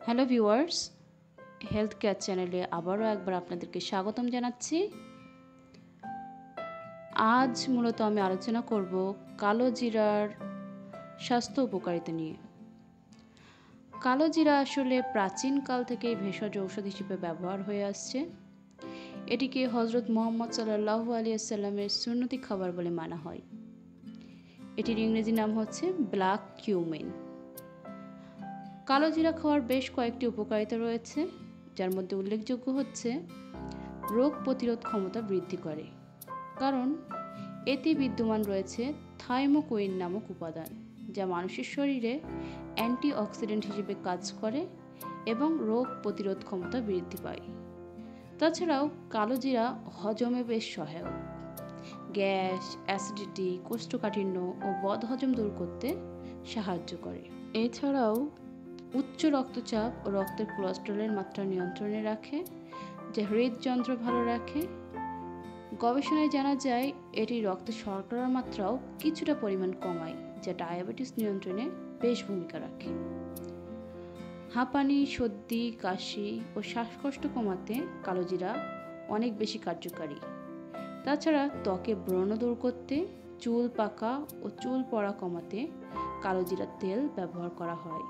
Hello viewers, health care চ্যানেলে আবারও একবার আপনাদেরকে স্বাগতম জানাচ্ছি। আজ মূলত আমি আলোচনা করব কালো জিরার স্বাস্থ্য উপকারিতা নিয়ে। কালো জিরা আসলে প্রাচীনকাল থেকেই ভেষজ ঔষধ হিসেবে ব্যবহার হয়ে আসছে। এটিকে হজরত মুহাম্মদ সাল্লাল্লাহু আলাইহি ওয়াসাল্লামের সুন্নতি খাবার বলে মানা হয়। এটির ইংরেজি নাম হচ্ছে ব্ল্যাক কিউমিন। কালো জিরা খাওয়ার বেশ কয়েকটি উপকারিতা রয়েছে, যার মধ্যে উল্লেখযোগ্য হচ্ছে রোগ প্রতিরোধ ক্ষমতা বৃদ্ধি করে, কারণ এতে বিদ্যমান রয়েছে থাইমোকুইন নামক উপাদান, যা মানুষের শরীরে অ্যান্টিঅক্সিডেন্ট হিসেবে কাজ করে এবং রোগ প্রতিরোধ ক্ষমতা বৃদ্ধি পায়। তাছাড়াও কালো জিরা হজমে বেশ সহায়ক, গ্যাস, অ্যাসিডিটি, কোষ্ঠকাঠিন্য ও বদহজম দূর করতে সাহায্য করে। এছাড়াও উচ্চ রক্তচাপ ও রক্তের কোলেস্টেরলের মাত্রা নিয়ন্ত্রণে রাখে, যা হৃদযন্ত্র ভালো রাখে। গবেষণায় জানা যায় এটি রক্তে শর্করার মাত্রাও কিছুটা পরিমাণ কমায়, যা ডায়াবেটিস নিয়ন্ত্রণে বেশ ভূমিকা রাখে। হাঁপানি, সর্দি, কাশি ও শ্বাসকষ্ট কমাতে কালোজিরা অনেক বেশি কার্যকারী। তাছাড়া ত্বকে ব্রণ দূর করতে, চুল পাকা ও চুল পড়া কমাতে কালোজিরার তেল ব্যবহার করা হয়।